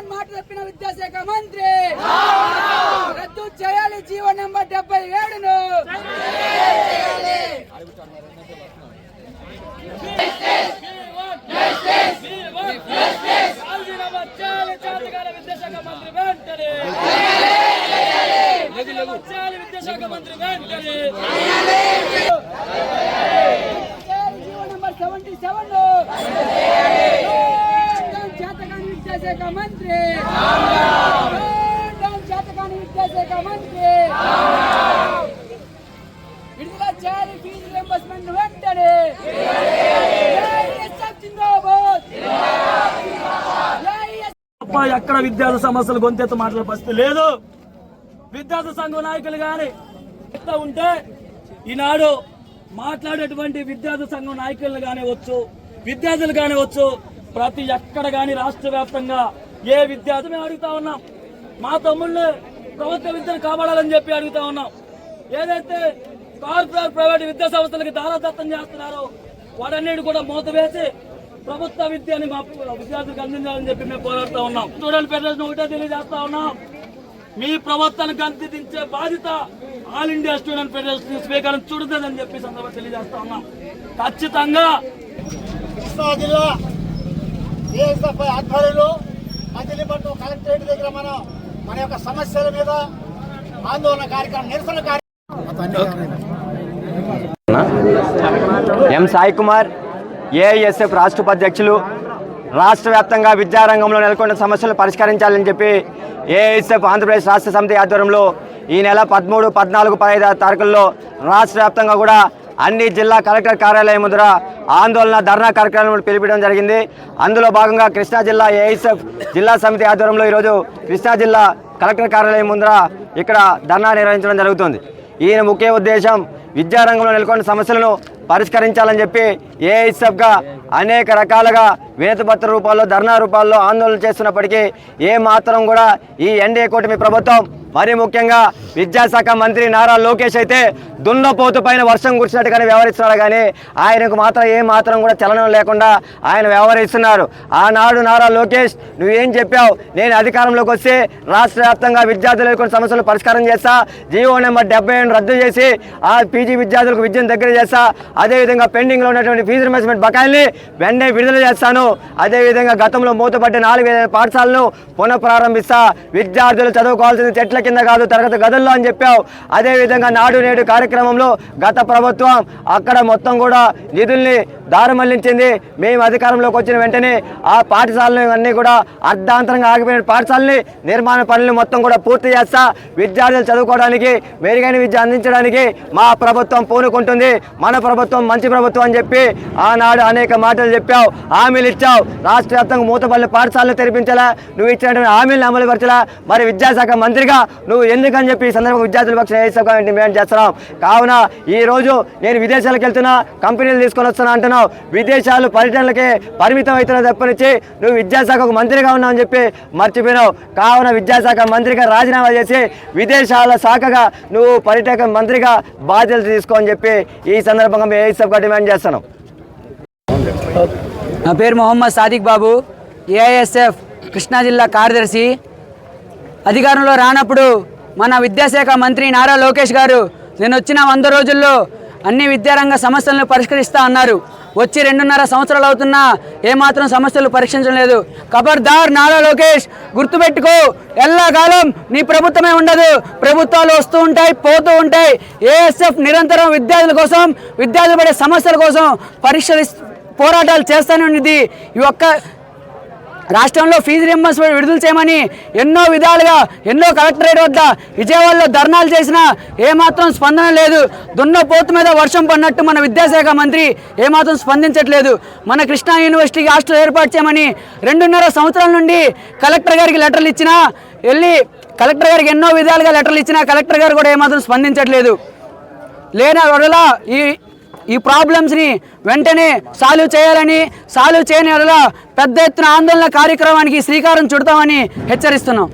మాట చెప్పిన విద్యాశాఖ మంత్రి రద్దు చేయాలి జీవో నెంబర్ 77ను. విద్యాశాఖ మంత్రి వెంటనే జీవో నెంబర్ 77 చేతకాని విద్యాశాఖ మంత్రి చేతకాని విద్యాశాఖ మంత్రి విడుదల చేయాలి ఫీజు రియంబర్స్మెంట్ వెంటనే. ఎక్కడ విద్యార్థి సమస్యలు గొంతెత్తి మాట్లాడే పరిస్థితి లేదు. విద్యార్థి సంఘం నాయకులు కానీ ఉంటే ఈనాడు మాట్లాడేటువంటి విద్యార్థి సంఘం నాయకులు కానివచ్చు, విద్యార్థులు కానివచ్చు, ప్రతి ఎక్కడ కానీ రాష్ట్ర వ్యాప్తంగా ఏ విద్యార్థి మేము అడుగుతా ఉన్నాం. మా తమ్ముళ్ళు ప్రభుత్వ విద్యను కాపాడాలని చెప్పి అడుగుతా ఉన్నాం. ఏదైతే కార్పొరేట్ ప్రైవేట్ విద్యా సంస్థలకి దారాదత్తం చేస్తున్నారో వాటన్నిటి కూడా మూతవేసి ప్రభుత్వ విద్యని మా విద్యార్థులకు అందించాలని చెప్పి మేము పోరాడుతూ ఉన్నాం. స్టూడెంట్ ఫెడరేషన్ ఒకటే తెలియజేస్తా ఉన్నాం, మీ ప్రభుత్వానికి అందించే బాధ్యత ఆల్ ఇండియా స్టూడెంట్ ఫెడరేషన్ స్వీకారం చూడదని చెప్పి సందర్భంగా తెలియజేస్తా ఉన్నాం. ఖచ్చితంగా కృష్ణా జిల్లా ఏఎస్ఎఫ్ ఆధ్వర్యంలో మచిలీపట్నం కలెక్టరేట్ దగ్గర మన యొక్క సమస్యల మీద ఆందోళన కార్యక్రమం, నిరసన కార్యక్రమం. ఎం సాయి కుమార్, ఏఐఎస్ఎఫ్ రాష్ట్ర ఉపాధ్యక్షులు. రాష్ట్ర వ్యాప్తంగా విద్యారంగంలో నెలకొన్న సమస్యలను పరిష్కరించాలని చెప్పి ఏఐఎస్ఎఫ్ ఆంధ్రప్రదేశ్ రాష్ట్ర సమితి ఆధ్వర్యంలో ఈ నెల 13, 14, 15 తారీఖుల్లో రాష్ట్ర వ్యాప్తంగా కూడా అన్ని జిల్లా కలెక్టర్ కార్యాలయం ముందర ఆందోళన ధర్నా కార్యక్రమం పిలిపించడం జరిగింది. అందులో భాగంగా కృష్ణా జిల్లా ఏఐఎస్ఎఫ్ జిల్లా సమితి ఆధ్వర్యంలో ఈరోజు కృష్ణా జిల్లా కలెక్టర్ కార్యాలయం ముందర ఇక్కడ ధర్నా నిర్వహించడం జరుగుతుంది. ఈయన ముఖ్య ఉద్దేశం విద్యారంగంలో నెలకొన్న సమస్యలను పరిష్కరించాలని చెప్పి ఏఐఎస్ఎఫ్గా అనేక రకాలుగా వినతిపత్ర రూపాల్లో, ధర్నా రూపాల్లో ఆందోళన చేస్తున్నప్పటికీ ఏమాత్రం కూడా ఈ ఎన్డీఏ కూటమి ప్రభుత్వం, మరీ ముఖ్యంగా విద్యాశాఖ మంత్రి నారా లోకేష్ అయితే దున్నపోతు పైన వర్షం కురిసినట్టుగానే వ్యవహరిస్తున్నాడు. కానీ ఆయనకు మాత్రం ఏమాత్రం కూడా చలనం లేకుండా ఆయన వ్యవహరిస్తున్నారు. ఆనాడు నారా లోకేష్ నువ్వేం చెప్పావు, నేను అధికారంలోకి వస్తే రాష్ట్ర వ్యాప్తంగా విద్యార్థుల కొన్ని సమస్యలు పరిష్కారం చేస్తా, జీవో నెంబర్ 77 రద్దు చేసి ఆ పీజీ విద్యార్థులకు విద్యను దగ్గర చేస్తా, అదేవిధంగా పెండింగ్లో ఉన్నటువంటి ఫీజు రియంబర్స్మెంట్ బకాయిల్ని వెంటనే విడుదల చేస్తాను, అదేవిధంగా గతంలో మూతపడ్డ 4,000 పాఠశాలను పునఃప్రారంభిస్తా, విద్యార్థులు చదువుకోవాల్సింది చెట్ల కింద కాదు తరగతి గదుల్లో అని చెప్పావు. అదేవిధంగా నాడు నేడు కార్యక్రమంలో గత ప్రభుత్వం అక్కడ మొత్తం కూడా నిధుల్ని దారిమళ్లించింది. మేము అధికారంలోకి వచ్చిన వెంటనే ఆ పాఠశాలను అన్నీ కూడా అర్ధాంతరంగా ఆగిపోయిన పాఠశాలని నిర్మాణ పనులు మొత్తం కూడా పూర్తి చేస్తా, విద్యార్థులు చదువుకోవడానికి మెరుగైన విద్య అందించడానికి మా ప్రభుత్వం పూనుకుంటుంది, మన ప్రభుత్వం మంచి ప్రభుత్వం అని చెప్పి ఆనాడు అనేక మాటలు చెప్పావు, హామీలు ఇచ్చావు. రాష్ట్ర వ్యాప్తంగా మూతపల్లి పాఠశాలను తెరిపించాలా, నువ్వు ఇచ్చినటువంటి హామీలను అమలు పరచాలా. మరి విద్యాశాఖ మంత్రిగా నువ్వు ఎందుకని చెప్పి ఈ సందర్భంగా విద్యార్థుల పక్షాన ఏఐఎస్ఎఫ్గా డిమాండ్ చేస్తున్నాం. కావున ఈరోజు నేను విదేశాలకు వెళ్తున్నా, కంపెనీలు తీసుకొని వస్తున్నా అంటున్నావు, విదేశాలు పర్యటనలకే పరిమితం అవుతున్నా తప్పనిచ్చి నువ్వు విద్యాశాఖకు మంత్రిగా ఉన్నావు అని చెప్పి మర్చిపోయినావు. కావున విద్యాశాఖ మంత్రిగా రాజీనామా చేసి విదేశాల శాఖగా నువ్వు పర్యాటక మంత్రిగా బాధ్యతలు తీసుకో అని చెప్పి ఈ సందర్భంగా మేము ఏఐఎస్ఎఫ్గా డిమాండ్ చేస్తున్నాం. నా పేరు మొహమ్మద్ సాదిక్ బాబు, ఏఐఎస్ఎఫ్ కృష్ణా జిల్లా కార్యదర్శి. అధికారంలో రానప్పుడు మన విద్యాశాఖ మంత్రి నారా లోకేష్ గారు నేను వచ్చిన 100 రోజుల్లో అన్ని విద్యారంగ సమస్యలను పరిష్కరిస్తా అన్నారు. వచ్చి 2.5 సంవత్సరాలు అవుతున్నా ఏమాత్రం సమస్యలు పరీక్షించడం లేదు. ఖబర్దార్ నారా లోకేష్, గుర్తుపెట్టుకో, ఎల్లకాలం నీ ప్రభుత్వమే ఉండదు, ప్రభుత్వాలు వస్తూ ఉంటాయి, పోతూ ఉంటాయి. ఏఎస్ఎఫ్ నిరంతరం విద్యార్థుల కోసం, విద్యార్థులు పడే సమస్యల కోసం పోరాటాలు చేస్తూనే ఉన్నది. ఈ ఒక్క రాష్ట్రంలో ఫీజు రియంబర్స్మెంట్ విడుదల చేయమని ఎన్నో విధాలుగా ఎన్నో కలెక్టరేట్ వద్ద విజయవాడలో ధర్నాలు చేసినా ఏమాత్రం స్పందన లేదు. దున్నపోతు మీద వర్షం పడినట్టు మన విద్యాశాఖ మంత్రి ఏమాత్రం స్పందించట్లేదు. మన కృష్ణా యూనివర్సిటీకి హాస్టల్ ఏర్పాటు చేయమని 2.5 సంవత్సరాల నుండి కలెక్టర్ గారికి లెటర్లు ఇచ్చినా, కలెక్టర్ గారికి ఎన్నో విధాలుగా లెటర్లు ఇచ్చినా కలెక్టర్ గారు కూడా ఏమాత్రం స్పందించట్లేదు. లేని వల్ల ఈ ఈ ప్రాబ్లమ్స్ని వెంటనే సాల్వ్ చేయాలని, సాల్వ్ చేయని వల్ల పెద్ద ఎత్తున ఆందోళన కార్యక్రమానికి శ్రీకారం చుడతామని హెచ్చరిస్తున్నాం.